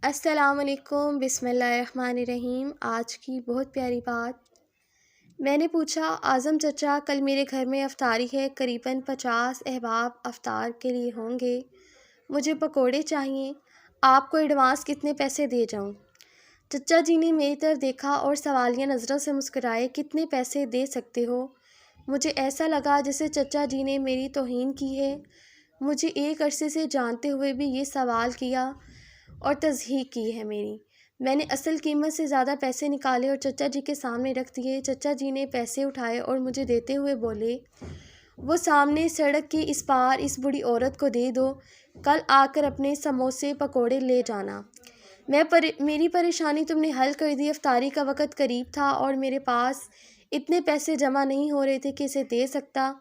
السلام علیکم، بسم اللہ الرحمن الرحیم۔ آج کی بہت پیاری بات۔ میں نے پوچھا اعظم چچا کل میرے گھر میں افطاری ہے، قریباً 50 احباب افطار کے لیے ہوں گے، مجھے پکوڑے چاہیے، آپ کو ایڈوانس کتنے پیسے دے جاؤں؟ چچا جی نے میری طرف دیکھا اور سوالیہ نظروں سے مسکرائے، کتنے پیسے دے سکتے ہو؟ مجھے ایسا لگا جیسے چچا جی نے میری توہین کی ہے۔ مجھے ایک عرصے سے جانتے ہوئے بھی یہ سوال کیا اور تضحیک کی ہے میری۔ میں نے اصل قیمت سے زیادہ پیسے نکالے اور چچا جی کے سامنے رکھ دیے۔ چچا جی نے پیسے اٹھائے اور مجھے دیتے ہوئے بولے، وہ سامنے سڑک کے اس پار اس بوڑھی عورت کو دے دو، کل آ کر اپنے سموسے پکوڑے لے جانا۔ میری پریشانی تم نے حل کر دی۔ افطاری کا وقت قریب تھا اور میرے پاس اتنے پیسے جمع نہیں ہو رہے تھے کہ اسے دے سکتا۔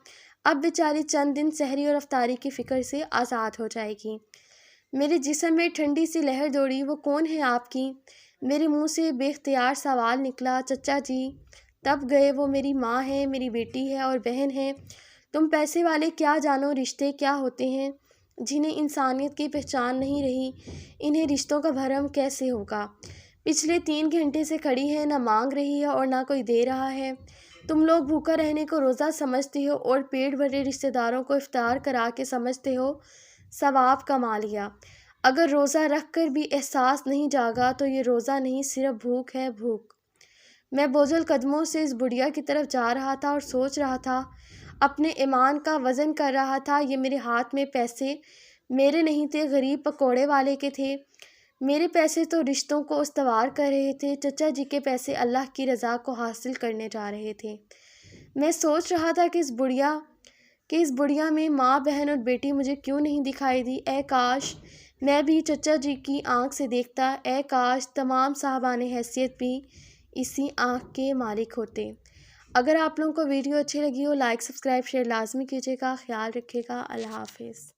اب بیچاری چند دن سحری اور افطاری کی فکر سے آزاد ہو جائے گی۔ میرے جسم میں ٹھنڈی سی لہر دوڑی، وہ کون ہے آپ کی؟ میرے منہ سے بے اختیار سوال نکلا۔ چچا جی تب گئے، وہ میری ماں ہے، میری بیٹی ہے اور بہن ہے۔ تم پیسے والے کیا جانو رشتے کیا ہوتے ہیں، جنہیں انسانیت کی پہچان نہیں رہی، انہیں رشتوں کا بھرم کیسے ہوگا؟ پچھلے 3 گھنٹے سے کھڑی ہے، نہ مانگ رہی ہے اور نہ کوئی دے رہا ہے۔ تم لوگ بھوکا رہنے کو روزہ سمجھتے ہو اور پیٹ بھرے رشتہ داروں کو افطار کرا کے سمجھتے ہو ثواب کما لیا۔ اگر روزہ رکھ کر بھی احساس نہیں جاگا تو یہ روزہ نہیں، صرف بھوک ہے، بھوک۔ میں بوجھل قدموں سے اس بڑھیا کی طرف جا رہا تھا اور سوچ رہا تھا، اپنے ایمان کا وزن کر رہا تھا۔ یہ میرے ہاتھ میں پیسے میرے نہیں تھے، غریب پکوڑے والے کے تھے۔ میرے پیسے تو رشتوں کو استوار کر رہے تھے، چچا جی کے پیسے اللہ کی رضا کو حاصل کرنے جا رہے تھے۔ میں سوچ رہا تھا کہ اس بڑھیا میں ماں، بہن اور بیٹی مجھے کیوں نہیں دکھائی دی؟ اے کاش میں بھی چچا جی کی آنکھ سے دیکھتا، اے کاش تمام صاحبان حیثیت بھی اسی آنکھ کے مالک ہوتے۔ اگر آپ لوگوں کو ویڈیو اچھی لگی ہو، لائک، سبسکرائب، شیئر لازمی کیجیے گا۔ خیال رکھیے گا۔ اللہ حافظ۔